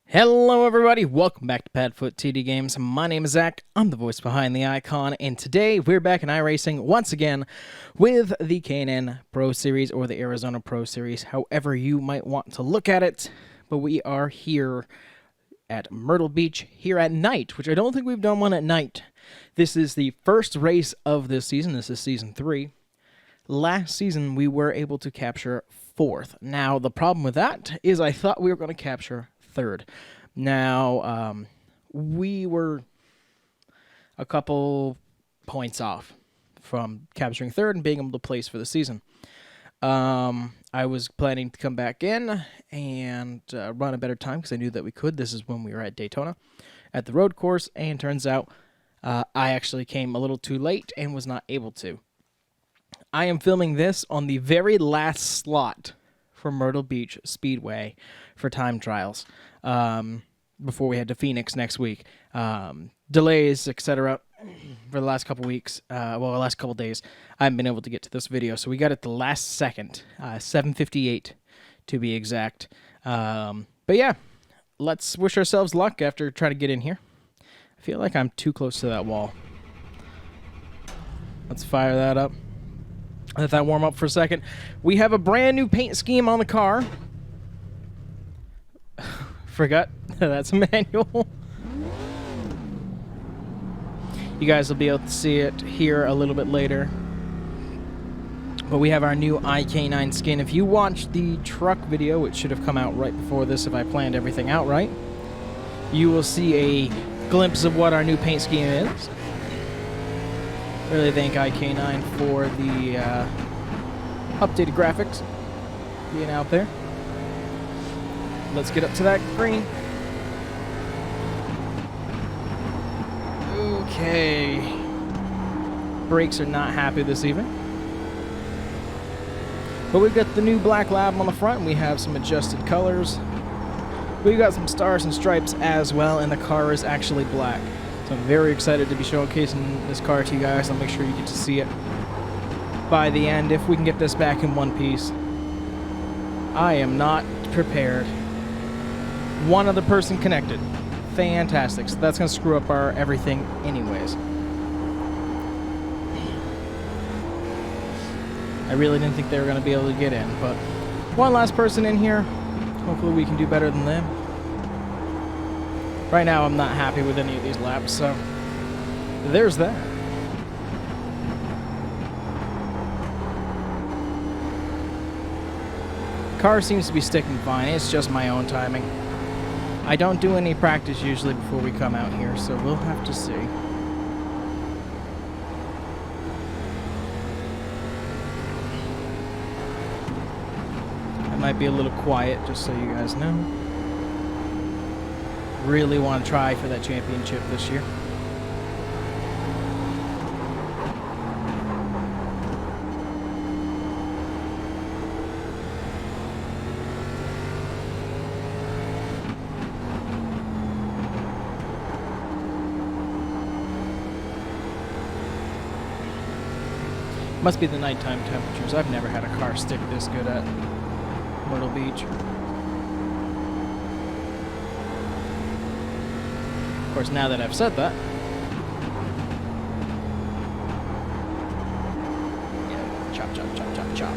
Hello everybody, welcome back to PadfootTD Games. My name is Zach, I'm the voice behind the icon, and today we're back in iRacing once again with the K&N Pro Series or the Arizona Pro Series, however you might want to look at it. But we are here at Myrtle Beach here at night, which I don't think we've done one at night. This is the first race of this season. This is season 3. Last season we were able to capture 4th. Now the problem with that is I thought we were going to capture 3rd. Now, we were a couple points off from capturing 3rd and being able to place for the season. I was planning to come back in and run a better time because I knew that we could. This is when we were at Daytona at the road course, and turns out I actually came a little too late and was not able to. I am filming this on the very last slot for Myrtle Beach Speedway for time trials before we head to Phoenix next week. Delays, etc. for the last couple weeks, the last couple days, I haven't been able to get to this video, so we got it the last second, 7:58 to be exact. But yeah, let's wish ourselves luck after trying to get in here. I feel like I'm too close to that wall. Let's fire that up. Let that warm up for a second. We have a brand new paint scheme on the car. Forgot that's a manual. You guys will be able to see it here a little bit later. But we have our new IK9 skin. If you watched the truck video, which should have come out right before this if I planned everything out right, you will see a glimpse of what our new paint scheme is. Really thank IK9 for the updated graphics being out there. Let's get up to that green. Okay. Brakes are not happy this evening. But we've got the new black lab on the front, and we have some adjusted colors. We've got some stars and stripes as well, and the car is actually black. So I'm very excited to be showcasing this car to you guys. I'll make sure you get to see it by the end if we can get this back in one piece. I am not prepared. One other person connected. Fantastic. So that's going to screw up our everything anyways. I really didn't think they were going to be able to get in, but one last person in here. Hopefully we can do better than them. Right now I'm not happy with any of these laps, so there's that. Car seems to be sticking fine. It's just my own timing. I don't do any practice usually before we come out here, so we'll have to see. I might be a little quiet, just so you guys know. Really want to try for that championship this year. Must be the nighttime temperatures. I've never had a car stick this good at Myrtle Beach. Of course, now that I've said that, yeah, chop, chop, chop, chop, chop.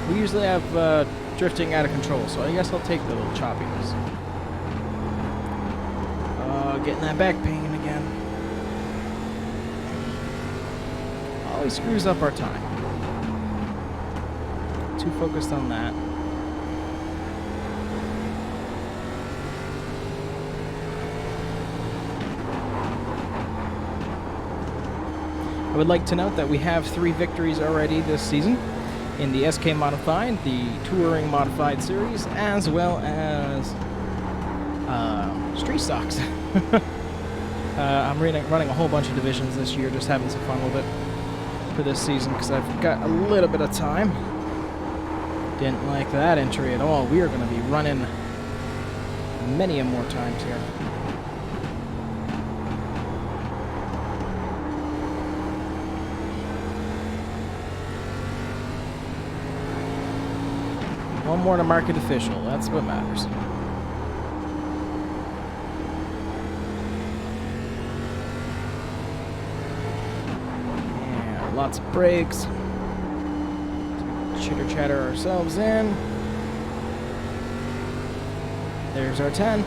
We usually have drifting out of control, so I guess I'll take the little choppiness. Getting that back pain again. Always screws up our time. Too focused on that. I would like to note that we have 3 victories already this season in the SK Modified, the Touring Modified Series, as well as Street Stocks. I'm running a whole bunch of divisions this year, just having some fun with it for this season because I've got a little bit of time. Didn't like that entry at all. We are going to be running many a more times here. One more to market official. That's what matters. Lots of brakes. Chitter chatter ourselves in. There's our 10.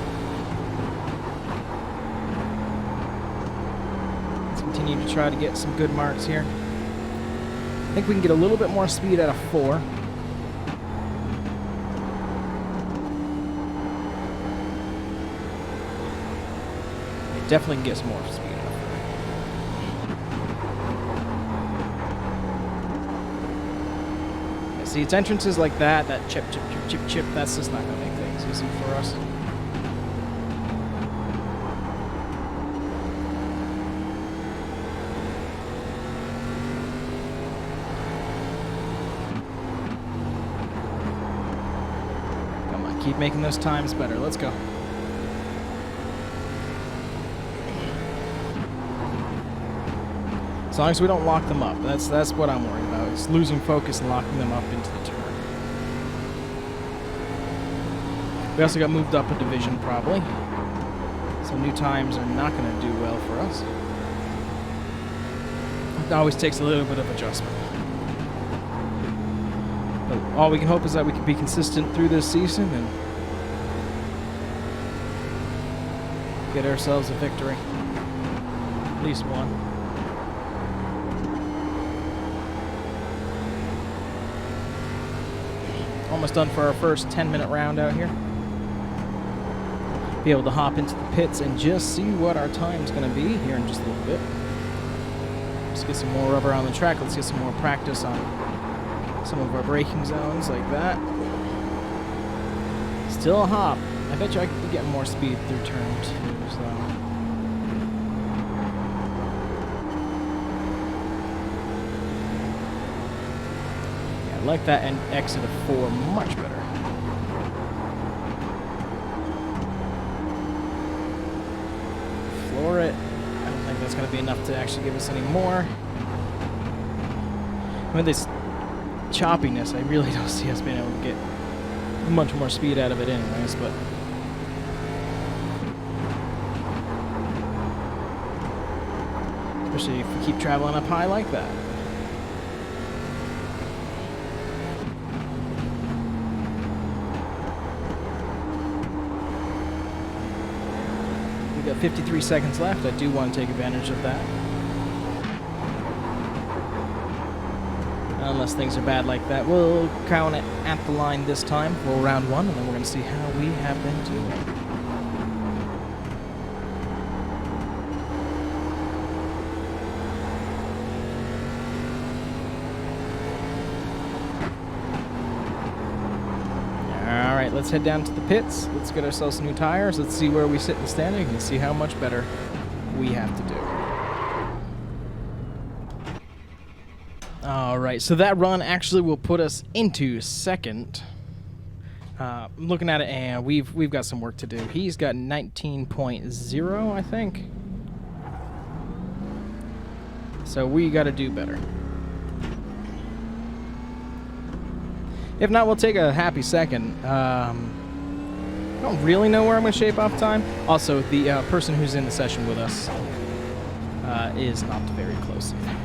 Let's continue to try to get some good marks here. I think we can get a little bit more speed out of 4. We definitely can get some more speed out of 4. Yeah, see, it's entrances like that, chip, that's just not going to make things easy for us. Keep making those times better. Let's go. As long as we don't lock them up. That's what I'm worried about. It's losing focus and locking them up into the turn. We also got moved up a division probably. So new times are not going to do well for us. It always takes a little bit of adjustment. All we can hope is that we can be consistent through this season and get ourselves a victory. At least one. Almost done for our first 10-minute round out here. Be able to hop into the pits and just see what our time's going to be here in just a little bit. Let's get some more rubber on the track. Let's get some more practice on some of our braking zones like that. Still a hop. I bet you I could be getting more speed through turn 2, so. Yeah, I like that and exit of 4 much better. Floor it. I don't think that's going to be enough to actually give us any more. With this choppiness, I really don't see us being able to get much more speed out of it anyways, but especially if we keep traveling up high like that. We got 53 seconds left. I do want to take advantage of that. Unless things are bad like that. We'll count it at the line this time for round 1, and then we're going to see how we have been doing. All right, let's head down to the pits. Let's get ourselves some new tires. Let's see where we sit in the standing and see how much better we have to do. All right, so that run actually will put us into second. I'm looking at it, and we've got some work to do. He's got 19.0, I think. So we got to do better. If not, we'll take a happy second. I don't really know where I'm going to shape off time. Also, the person who's in the session with us is not very close either.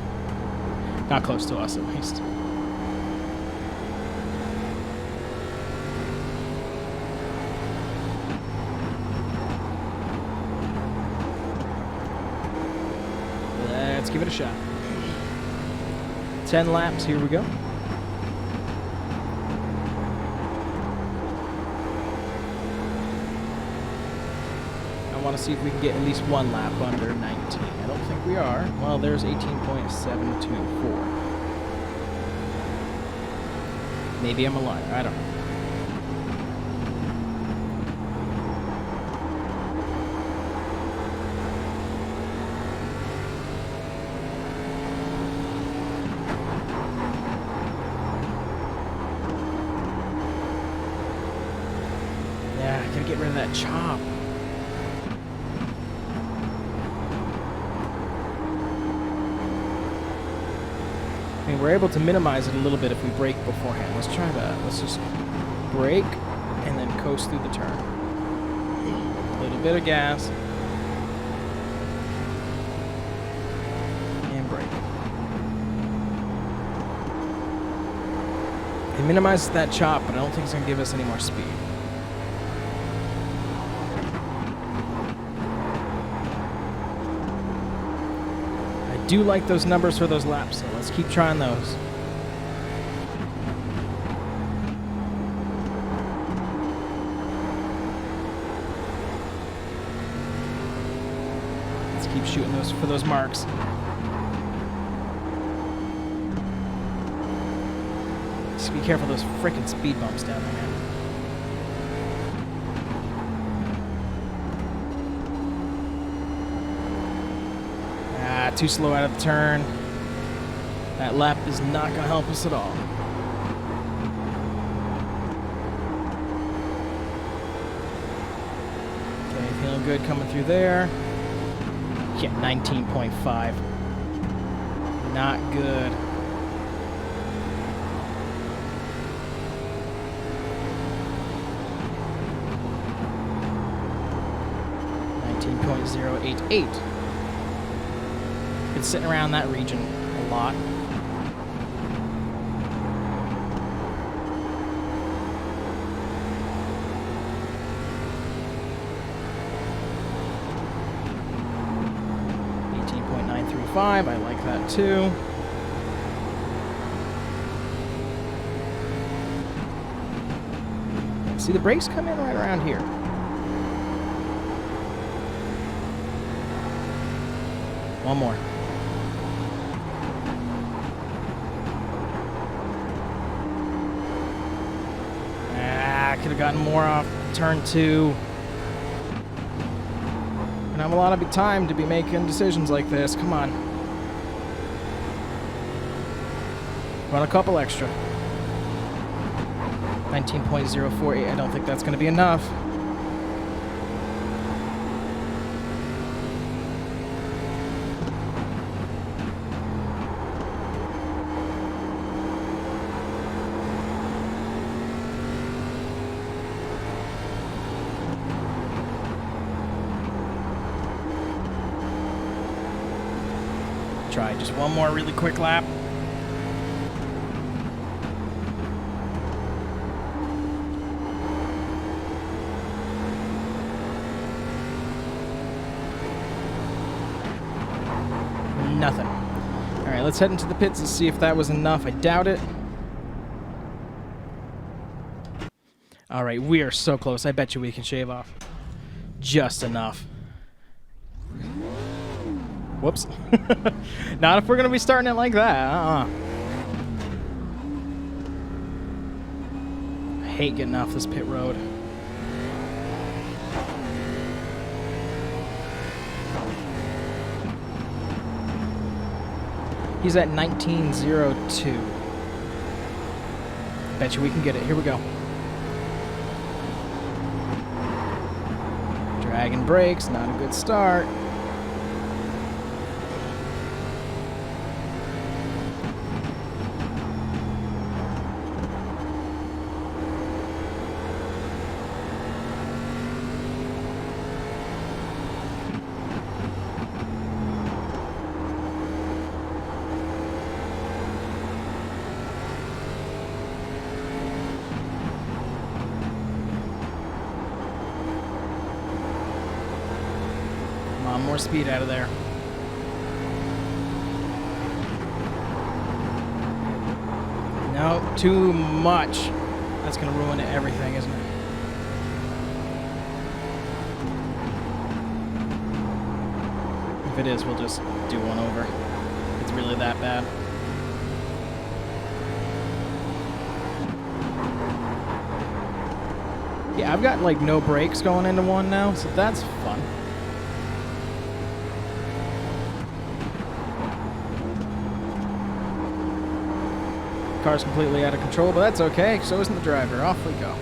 Not close to us, at least. Let's give it a shot. 10 laps, here we go. I want to see if we can get at least one lap under 19. I don't think we are. Well, there's 18.724. Maybe I'm a liar. I don't know. Yeah, I gotta get rid of that chop. I mean, we're able to minimize it a little bit if we brake beforehand. Let's try that. Let's just brake and then coast through the turn. A little bit of gas. And brake. He minimizes that chop, but I don't think he's going to give us any more speed. I do like those numbers for those laps, so let's keep trying those. Let's keep shooting those for those marks. Just be careful of those frickin' speed bumps down there, man. Too slow out of the turn. That lap is not going to help us at all. Okay, feeling good coming through there. Yeah, 19.5. Not good. .088. Been sitting around that region a lot. .935, I like that too. See, the brakes come in right around here. One more. Could have gotten more off turn 2. And I have a lot of time to be making decisions like this. Come on. Run a couple extra. 19.048. I don't think that's going to be enough. Try just one more really quick lap. Nothing. All right, let's head into the pits and see if that was enough. I doubt it. All right, we are so close. I bet you we can shave off just enough. Whoops. Not if we're going to be starting it like that. I hate getting off this pit road. He's at 19.02. Bet you we can get it. Here we go. Dragging brakes, not a good start. More speed out of there. No, too much. That's going to ruin everything, isn't it? If it is, we'll just do one over. It's really that bad. Yeah, I've got like no brakes going into one now, so that's fun. Car's completely out of control, but that's okay. So isn't the driver. Off we go.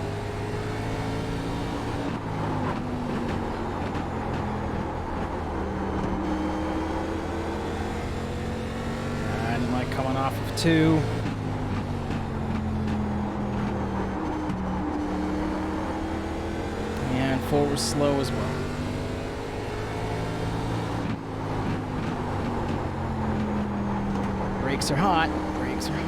I didn't like coming off of 2. And 4 was slow as well. Brakes are hot. Brakes are hot.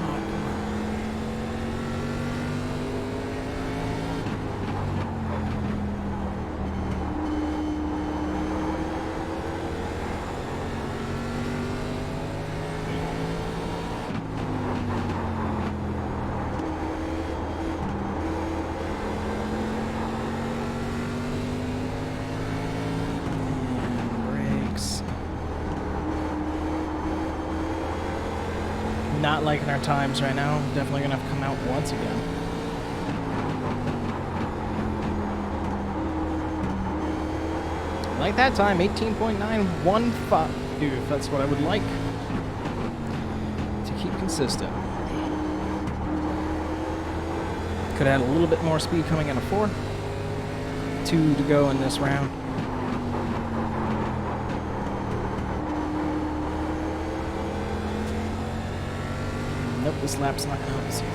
Not liking our times right now. Definitely going to have to come out once again. Like that time, 18.915. Dude, that's what I would like to keep consistent. Could add a little bit more speed coming out of 4. 2 to go in this round. Nope, this lap's not going to help us here.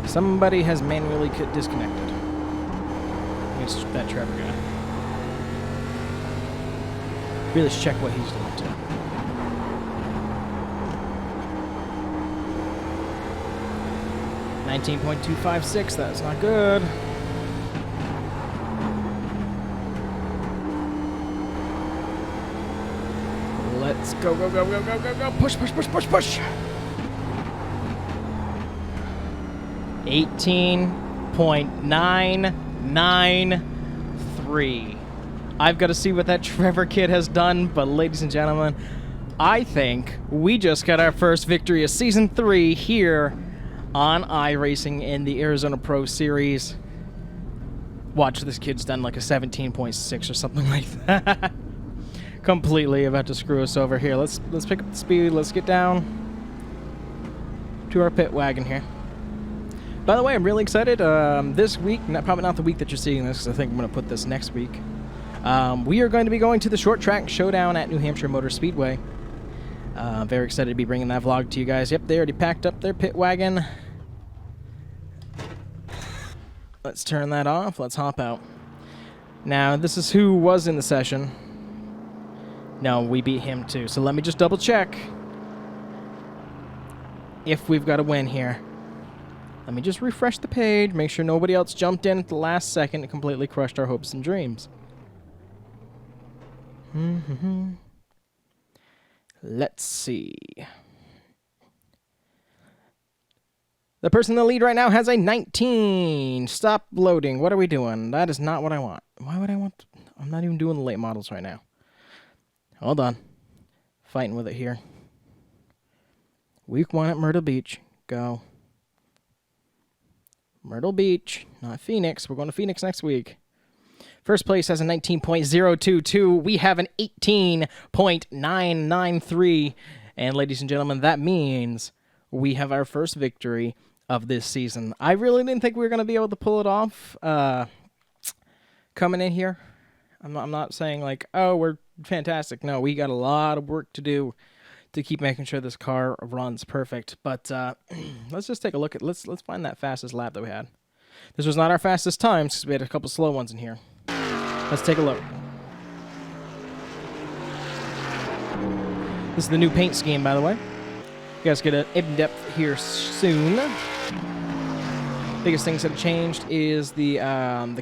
Somebody has manually disconnected. It's that Trevor guy. Really should check what he's doing too. $19.256, that's not good. Let's go, go, go, go, go, go, go. Push, push, push, push, push. 18.993. I've got to see what that Trevor kid has done, but ladies and gentlemen, I think we just got our first victory of Season 3 here on iRacing in the Arizona Pro Series. Watch, this kid's done like a 17.6 or something like that. Completely about to screw us over here. Let's pick up the speed. Let's get down to our pit wagon here. By the way, I'm really excited. This week, probably not the week that you're seeing this, because I think I'm going to put this next week. We are going to be going to the short track showdown at New Hampshire Motor Speedway. Very excited to be bringing that vlog to you guys. Yep, they already packed up their pit wagon. Let's turn that off. Let's hop out. Now, this is who was in the session. No, we beat him too. So let me just double check if we've got a win here. Let me just refresh the page, make sure nobody else jumped in at the last second and completely crushed our hopes and dreams. Let's see. The person in the lead right now has a 19. Stop loading. What are we doing? That is not what I want. Why would I want... I'm not even doing the late models right now. Hold on. Fighting with it here. Week 1 at Myrtle Beach. Go. Myrtle Beach, not Phoenix. We're going to Phoenix next week. First place has a 19.022. We have an 18.993. And ladies and gentlemen, that means we have our first victory of this season. I really didn't think we were going to be able to pull it off coming in here. I'm not saying like, oh, we're fantastic. No, we got a lot of work to do to keep making sure this car runs perfect. But let's just take a look at, let's find that fastest lap that we had. This was not our fastest times because we had a couple slow ones in here. Let's take a look. This is the new paint scheme, by the way. You guys get an in-depth here soon. Biggest things that have changed is the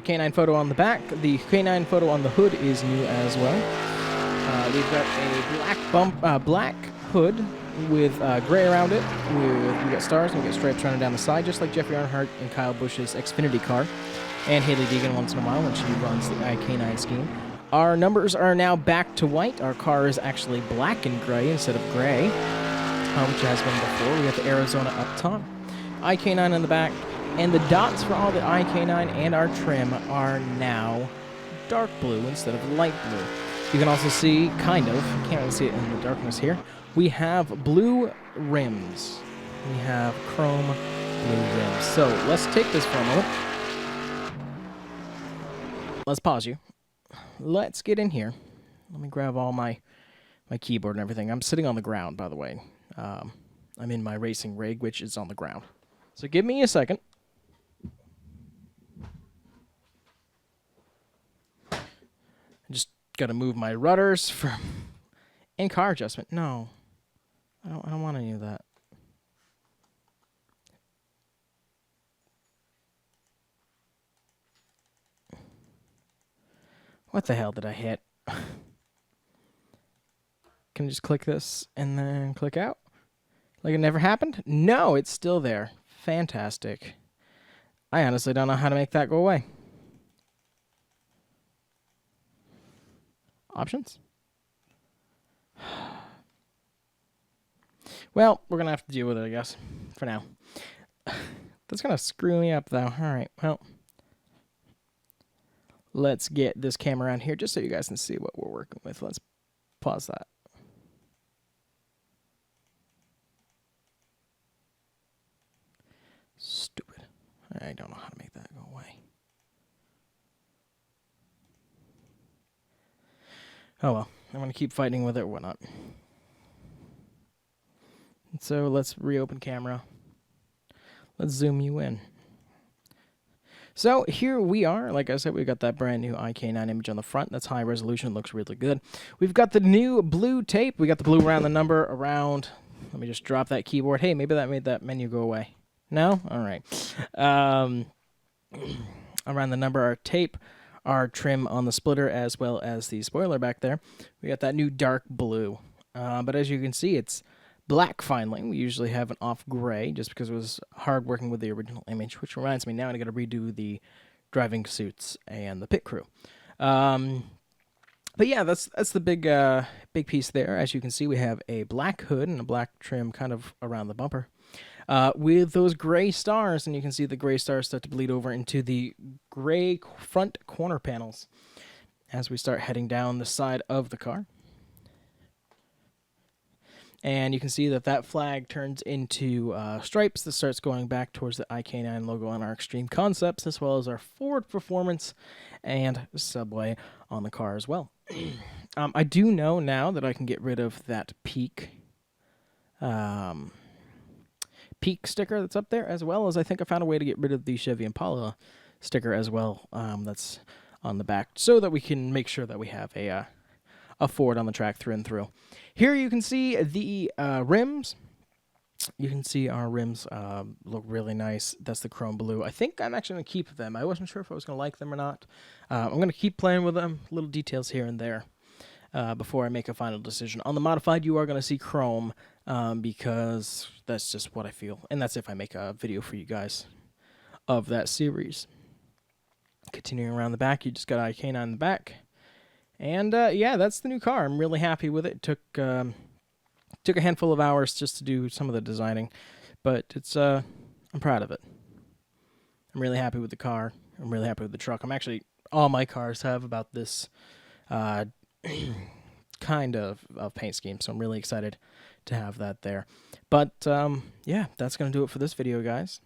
canine photo on the back. The canine photo on the hood is new as well. We've got a black hood with gray around it. We got stars and we got stripes running down the side, just like Jeffrey Earnhardt and Kyle Busch's Xfinity car, and Haley Deegan once in a while when she runs the iK9 scheme. Our numbers are now back to white. Our car is actually black and gray instead of gray, which has been before. We have the Arizona up top, iK9 on the back, and the dots for all the iK9 and our trim are now dark blue instead of light blue. You can also see, kind of, you can't really see it in the darkness here, we have blue rims. We have chrome blue rims. So let's take this for a moment. Let's pause you. Let's get in here. Let me grab all my keyboard and everything. I'm sitting on the ground, by the way. I'm in my racing rig, which is on the ground. So give me a second. I just got to move my rudders from in-car adjustment. No, I don't want any of that. What the hell did I hit? Can I just click this and then click out? Like it never happened? No, it's still there. Fantastic. I honestly don't know how to make that go away. Options? Well, we're going to have to deal with it, I guess, for now. That's going to screw me up, though. All right, well, let's get this camera around here just so you guys can see what we're working with. Let's pause that. Stupid. I don't know how to make that go away. Oh well, I'm going to keep fighting with it or whatnot. So let's reopen camera. Let's zoom you in. So here we are. Like I said, we got that brand new IK9 image on the front. That's high resolution. Looks really good. We've got the new blue tape. We got the blue around the number around. Let me just drop that keyboard. Hey, maybe that made that menu go away. No? All right. Around the number, our tape, our trim on the splitter, as well as the spoiler back there. We got that new dark blue. But as you can see, it's black finally. We usually have an off gray just because it was hard working with the original image, which reminds me, now I got to redo the driving suits and the pit crew. But yeah, that's the big piece there. As you can see, we have a black hood and a black trim kind of around the bumper. With those gray stars, and you can see the gray stars start to bleed over into the gray front corner panels as we start heading down the side of the car. And you can see that flag turns into stripes that starts going back towards the IK9 logo on our Extreme Concepts, as well as our Ford Performance and Subway on the car as well. I do know now that I can get rid of that peak sticker that's up there, as well as I think I found a way to get rid of the Chevy Impala sticker as well that's on the back, so that we can make sure that we have a Ford on the track through and through. Here you can see the rims. You can see our rims look really nice. That's the chrome blue. I think I'm actually going to keep them. I wasn't sure if I was going to like them or not. I'm going to keep playing with them, little details here and there, before I make a final decision. On the modified, you are going to see chrome because that's just what I feel. And that's if I make a video for you guys of that series. Continuing around the back, you just got IK9 in the back. And yeah, that's the new car. I'm really happy with it. Took a handful of hours just to do some of the designing, but it's I'm proud of it. I'm really happy with the car. I'm really happy with the truck. I'm actually, all my cars have about this kind of paint scheme, so I'm really excited to have that there. But yeah, that's going to do it for this video, guys.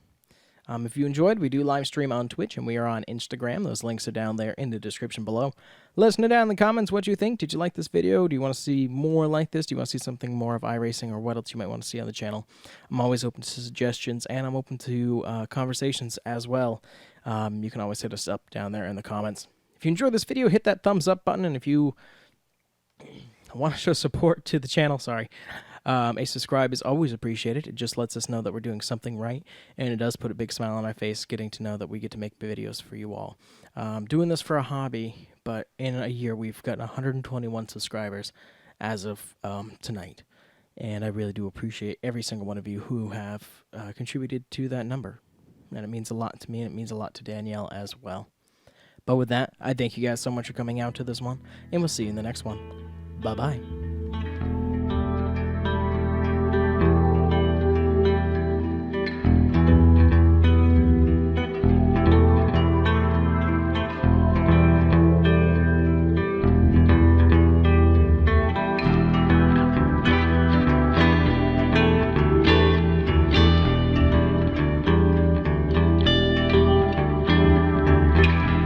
If you enjoyed, we do live stream on Twitch, and we are on Instagram. Those links are down there in the description below. Let us know down in the comments what you think. Did you like this video? Do you want to see more like this? Do you want to see something more of iRacing, or what else you might want to see on the channel? I'm always open to suggestions, and I'm open to conversations as well. You can always hit us up down there in the comments. If you enjoyed this video, hit that thumbs up button, and if you want to show support to the channel, a subscribe is always appreciated. It just lets us know that we're doing something right, and it does put a big smile on my face getting to know that we get to make videos for you all. Doing this for a hobby, but in a year we've got 121 subscribers as of tonight, and I really do appreciate every single one of you who have contributed to that number, and it means a lot to me, and it means a lot to Danielle as well. But with that, I thank you guys so much for coming out to this one, and we'll see you in the next one. Bye-bye.